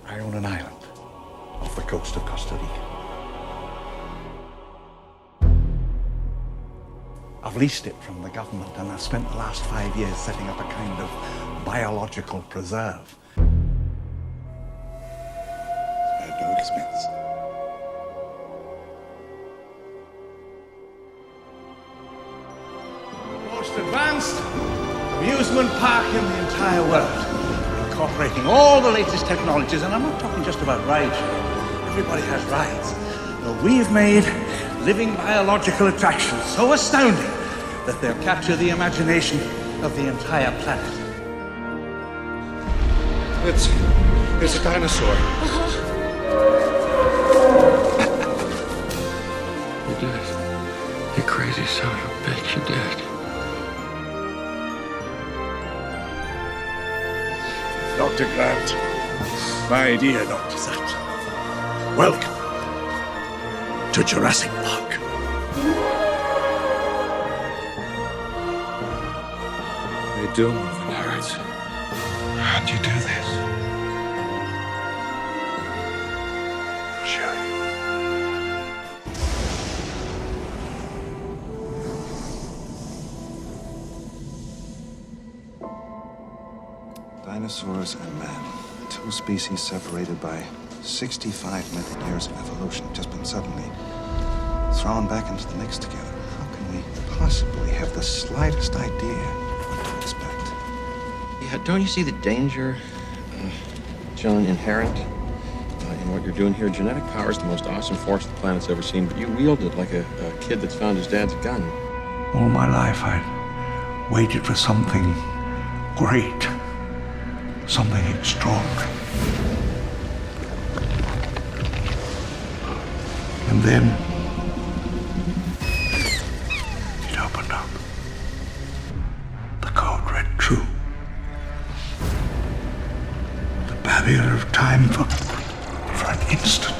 I own an island off the coast of Costa Rica. I've leased it from the government, and I've spent the last 5 years setting up a kind of biological preserve. At no expense. The most advanced amusement park in the entire world, incorporating all the latest technologies, and I'm not talking just about rides. Everybody has rides. No, we've made living biological attractions so astounding that they'll capture the imagination of the entire planet. It's a dinosaur. You did. You crazy son of a bitch, you did. Dr. Grant, my dear Dr. Sattler, welcome to Jurassic Park. They do move in herds. How'd you do this? I'll show you. Dinosaurs and man, two species separated by 65 million years of evolution, just been suddenly thrown back into the mix together. How can we possibly have the slightest idea what to expect? Yeah, don't you see the danger, John, inherent in what you're doing here? Genetic power is the most awesome force the planet's ever seen, but you wield it like a kid that's found his dad's gun. All my life I waited for something great, something extraordinary. And then it opened up. The code read true. The barrier of time for an instant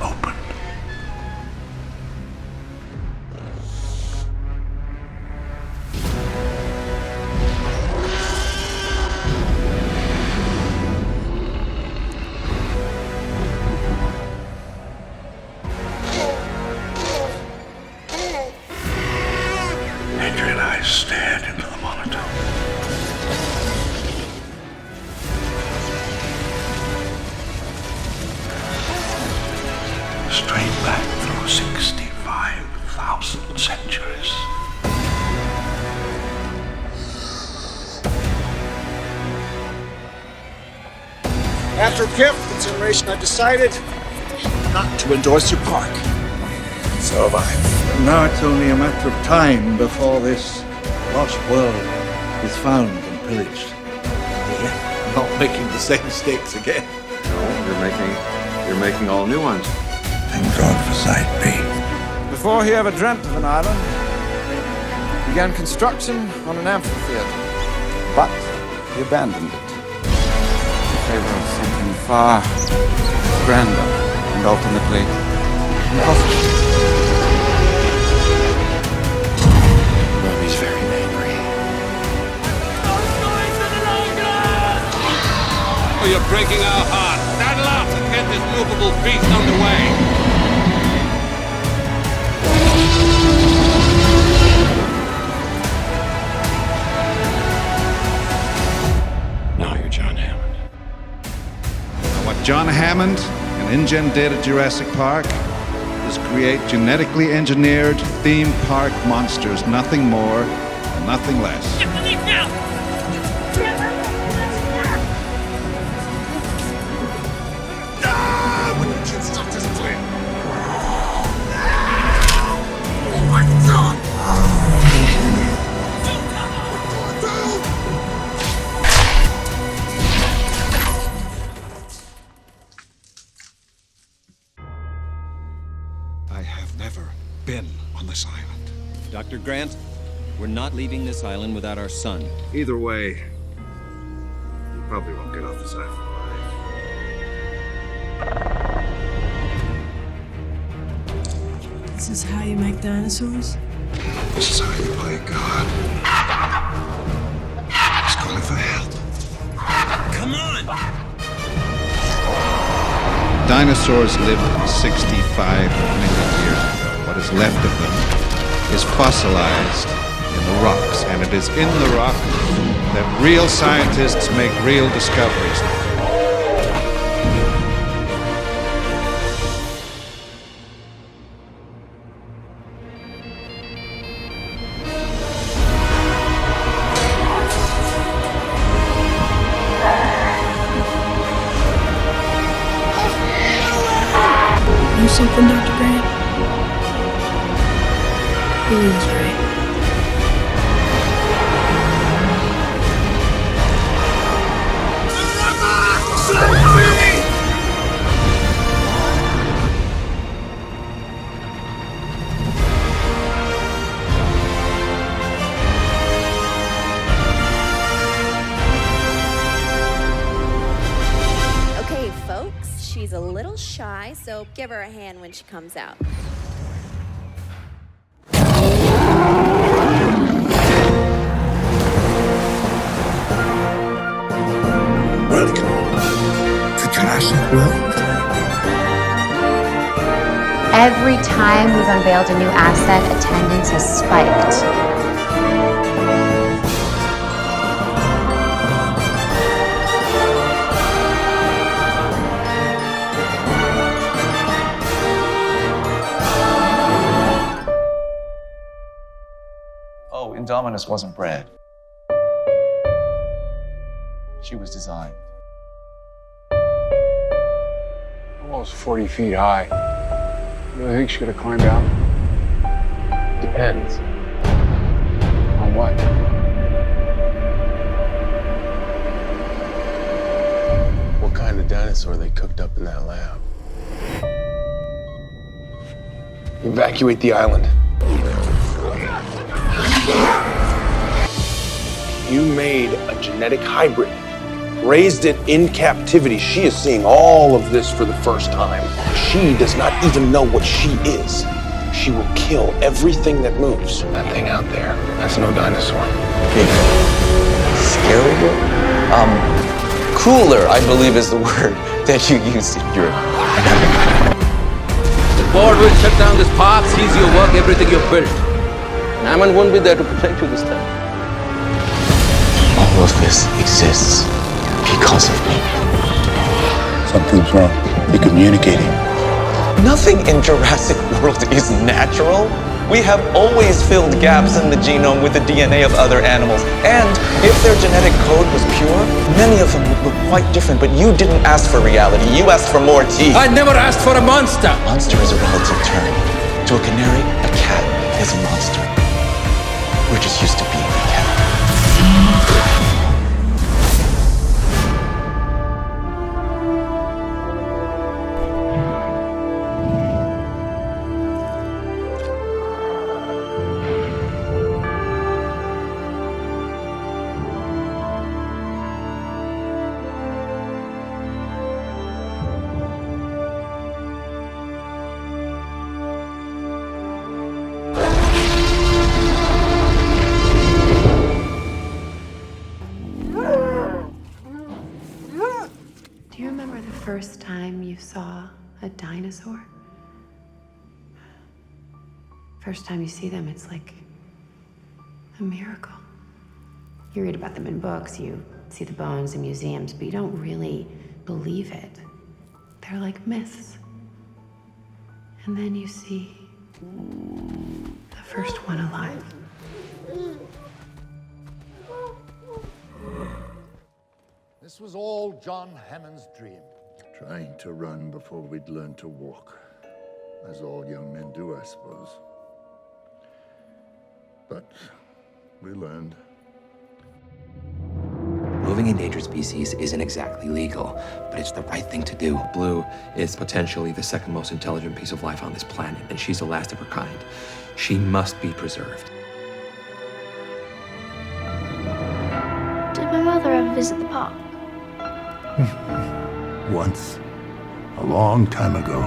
opened. Adrian and I stared into the monitor. Straight back through 65,000 centuries. After careful consideration, I've decided not to endorse your park. So have I. Now it's only a matter of time before this lost world is found and pillaged. Yeah, not making the same mistakes again. No, you're making all new ones. Thank God for Site B. Before he ever dreamt of an island, he began construction on an amphitheater. But he abandoned it in favor of something far grander and ultimately impossible. Mommy's very angry. Oh, you're breaking our hearts. Saddle up and get this movable feast underway. Now you're John Hammond. What John Hammond and InGen did at Jurassic Park is create genetically engineered theme park monsters, nothing more and nothing less. I have never been on this island. Dr. Grant, we're not leaving this island without our son. Either way, you probably won't get off this island alive. This is how you make dinosaurs? This is how you play God. He's calling for help. Come on! Dinosaurs lived 65 million years ago. What is left of them is fossilized in the rocks, and it is in the rock that real scientists make real discoveries. You something, Dr. Grant? Lily's right. Okay, folks, she's a little shy, so give her a hand when she comes out. Welcome to Jurassic World. Every time we've unveiled a new asset, attendance has spiked. Oh, Indominus wasn't bred. She was designed. Almost 40 feet high. You really think she could have climbed out? Depends. On what? What kind of dinosaur they cooked up in that lab? Evacuate the island. You made a genetic hybrid, raised it in captivity. She is seeing all of this for the first time. She does not even know what she is. She will kill everything that moves. That thing out there, that's no dinosaur. Scarier? Cooler, I believe is the word that you used in your... The board will shut down this park, seize your work, everything you've built. Hammond won't be there to protect you this time. All of this exists because of me. Something's wrong. You're communicating. Nothing in Jurassic World is natural. We have always filled gaps in the genome with the DNA of other animals. And if their genetic code was pure, many of them would look quite different. But you didn't ask for reality. You asked for more teeth. I never asked for a monster. Monster is a relative term. To a canary, a cat is a monster. We're just used to being a cat. Do you remember the first time you saw a dinosaur? First time you see them, it's like a miracle. You read about them in books, you see the bones in museums, but you don't really believe it. They're like myths. And then you see the first one alive. This was all John Hammond's dream. Trying to run before we'd learn to walk. As all young men do, I suppose. But we learned. Moving endangered species isn't exactly legal, but it's the right thing to do. Blue is potentially the second most intelligent piece of life on this planet, and she's the last of her kind. She must be preserved. Did my mother ever visit the park? Once. A long time ago.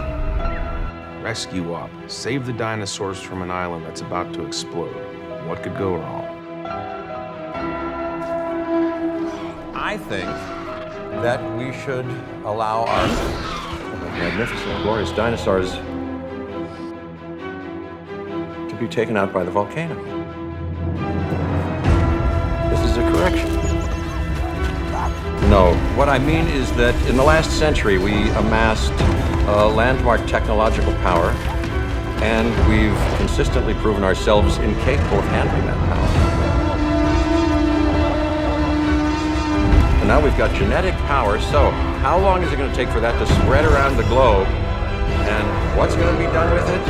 Rescue Op. Save the dinosaurs from an island that's about to explode. What could go wrong? I think that we should allow our magnificent, glorious dinosaurs to be taken out by the volcano. This is a correction. No, what I mean is that in the last century we amassed a landmark technological power, and we've consistently proven ourselves incapable of handling that power. And now we've got genetic power, so how long is it going to take for that to spread around the globe? And what's going to be done with it?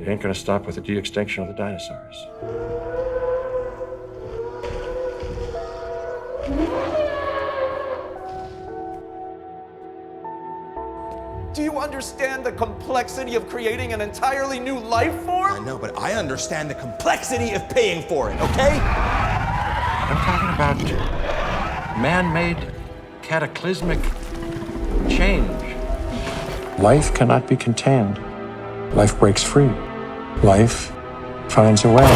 It ain't going to stop with the de-extinction of the dinosaurs. Do you understand the complexity of creating an entirely new life form? I know, but I understand the complexity of paying for it, okay? I'm talking about man-made cataclysmic change. Life cannot be contained. Life breaks free. Life finds a way.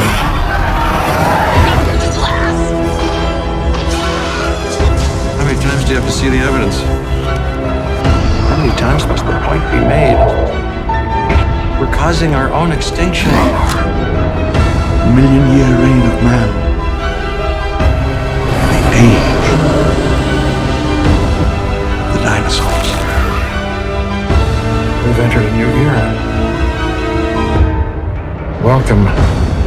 How many times do you have to see the evidence? How many times must the point be made? We're causing our own extinction. A million-year reign of man. The age of the dinosaurs. We've entered a new era. Welcome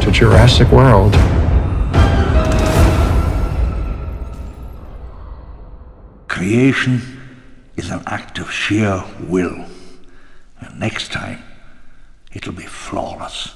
to Jurassic World. Creation is an act of sheer will. And next time, it'll be flawless.